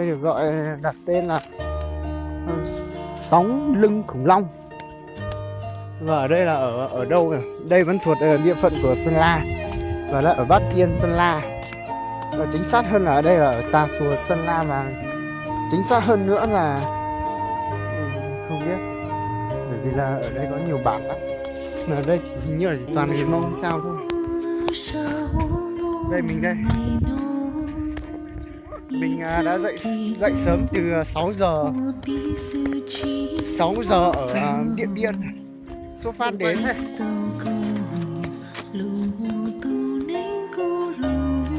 đây được đặt tên là sóng lưng khủng long. Và ở đây là ở đâu nhỉ? Đây vẫn thuộc địa phận của Sơn La và là ở Bắc Yên, Sơn La. Và chính xác hơn là ở đây là ở Tà Xùa, Sơn La, và chính xác hơn nữa là không biết, bởi vì là ở đây có nhiều bản lắm. Mà ở đây hình như là chỉ toàn người Mông hay sao thôi. Đây mình đây. Mình đã dậy sớm từ 6 giờ ở Điện Biên xuất phát đến này.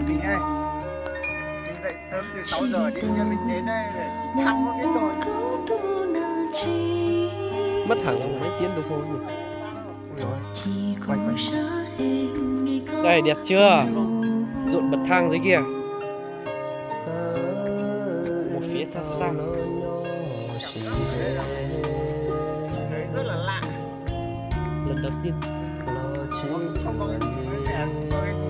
Mình dậy sớm từ 6 giờ Điện Biên, mình đến đây để chỉ thăm một cái đồi. Mất hẳn mấy tiếng đồng hồ nhỉ? Quay. Đây đẹp chưa? Rộn bậc thang dưới kia. Một phía xa xa. Thấy rất là lạ. Lần đầu tiên. Không có cái gì mới đẹp, có cái gì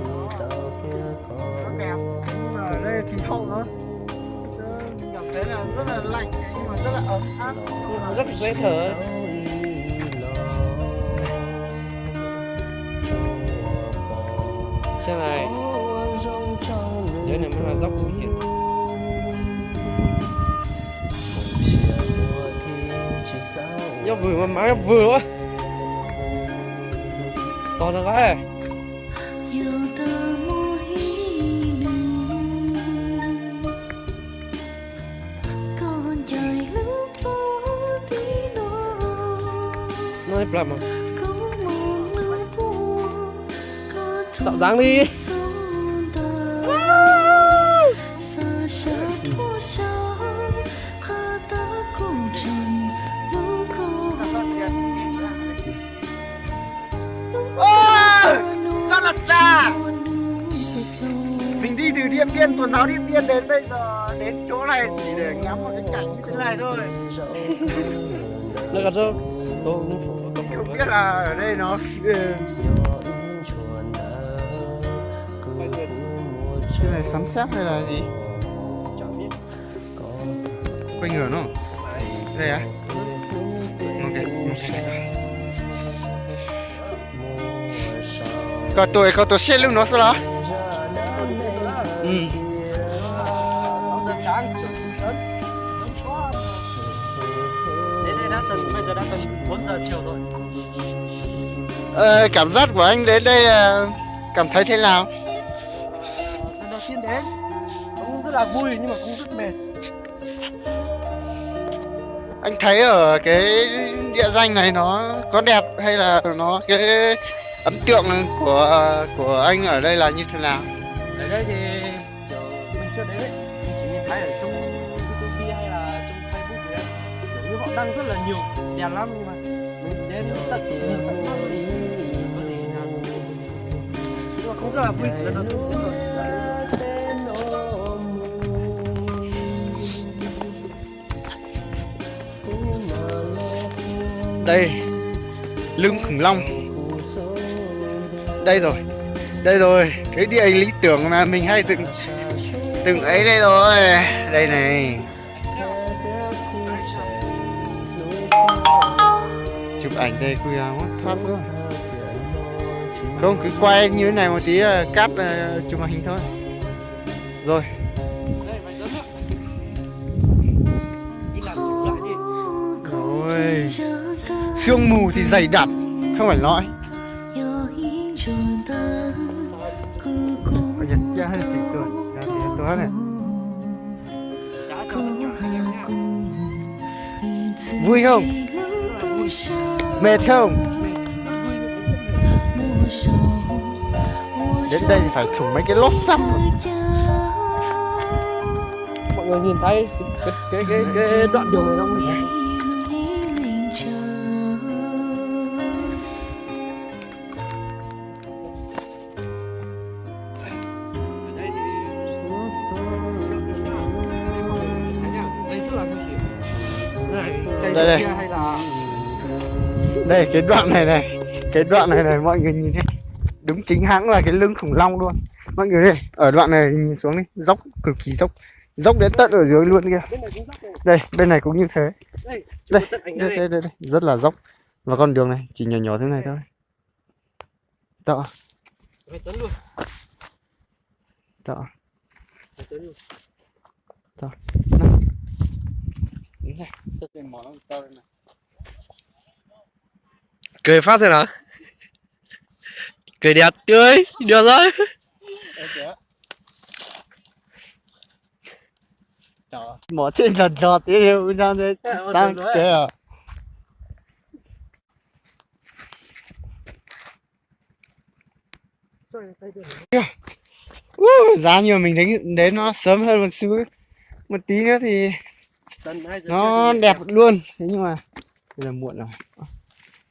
nó đẹp. Nhưng mà ở đây thì không nữa. Mình cảm thấy là rất là lạnh nhưng mà rất là ấm áp. Rất dễ thở. Xem này. Dưới này mới là dốc nguy hiểm. Nhóc vừa mà má nhóc vừa quá. To ra gái. Nó hết làm mà. Tạo dáng đi. Rất là xa. Mình đi từ Điện Biên, tuần tháo Điện Biên đến bây giờ, đến chỗ này chỉ để ngắm một cái cảnh như thế này thôi. Nó gặp chưa? Không biết là ở đây nó cái này sấm sét hay là gì? Quay ngửa nó. Đây à? Ok. Có tôi xe luôn nó sao đó? 6 giờ sáng chuẩn bị sớm. Đến đây đã bây giờ đã tầm 4 giờ chiều rồi. Cảm giác của anh đến đây cảm thấy thế nào? Lần đầu tiên đến cũng rất là vui nhưng mà cũng rất mệt. Anh thấy ở cái địa danh này nó có đẹp hay là nó cái ấn tượng của anh ở đây là như thế nào? Ở đây thì mình chưa đến đấy, mình chỉ nhìn thấy ở trong YouTube hay là trong Facebook gì đấy, kiểu như họ đăng rất là nhiều, đẹp lắm, nhưng mà mình đến tận nhìn tận mắt thì chẳng có gì nào, nhưng mà cũng rất là vui lần đầu tiên rồi. Đây, lưng khủng long. Đây rồi, cái địa lý tưởng mà mình hay từng ấy đây rồi. Đây này. Chụp ảnh đây kìa, thoát rồi. Không, cứ quay như thế này một tí cắt chụp màn hình thôi. Rồi. Rồi. Sương mù thì dày đặc, không phải nói. Bây giờ ra hay là tình cười đó này. Vui không? Mệt không? Đến đây thì phải thủng mấy cái lốp sắt. Mọi người nhìn thấy cái đoạn đường này không? Đây. Đây cái đoạn này cái đoạn này mọi người nhìn thấy, đúng chính hãng là cái lưng khủng long luôn mọi người. Đây ở đoạn này nhìn xuống đi, dốc cực kỳ dốc, Dốc đến tận ở dưới luôn kìa. Bên này cũng dốc này. Đây, bên này cũng như thế. Đây, Đây, tận ảnh đây, đây. đây, đây, đây, rất là dốc. Và con đường này chỉ nhỏ nhỏ thế này thôi. Đó, Phải tấn luôn. đó, Phải tấn luôn. đó. Chất tiền mỏ nó to lên này. Cười phát thế nào? Cười đẹp tươi, được rồi. Mỏ trên là trò tí đều ra đây. Đang kìa. Giá nhiều mình đến nó sớm hơn một xíu. Một tí nữa thì Tận 2 giờ nó trưa thì đẹp luôn. Thế nhưng mà bây giờ muộn rồi.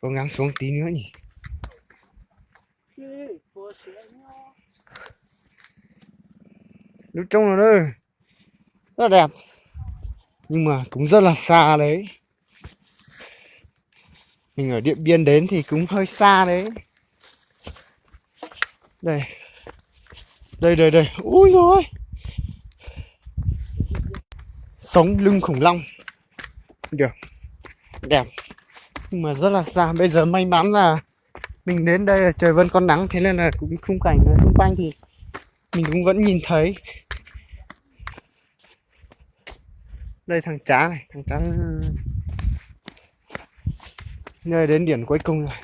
Cố gắng xuống tí nữa nhỉ. Lúc trông nó đây rất là đẹp, nhưng mà cũng rất là xa đấy. Mình ở Điện Biên đến thì cũng hơi xa đấy. Đây, đây, đây, đây. Ui rồi, sống lưng khủng long. Được, đẹp, nhưng mà rất là xa. Bây giờ may mắn là mình đến đây là trời vẫn còn nắng, thế nên là cũng khung cảnh ở xung quanh thì mình cũng vẫn nhìn thấy. Đây thằng chá này, thằng chá nơi đến điểm cuối cùng rồi.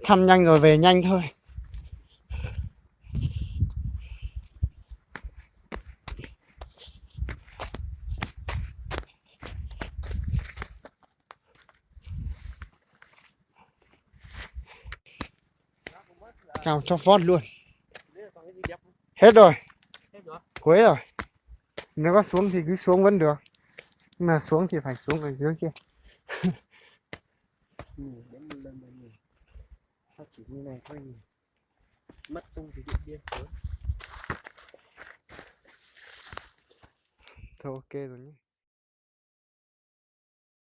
Thăm nhanh rồi về nhanh thôi. Cao cho vót luôn. Hết rồi. Cuối rồi. Nếu có xuống thì cứ xuống vẫn được. Nhưng mà xuống thì phải xuống ở dưới kia. Sao chỉ như này thôi nhỉ? Mất tung thì Điện Biên sớm. Thôi ok rồi nhé.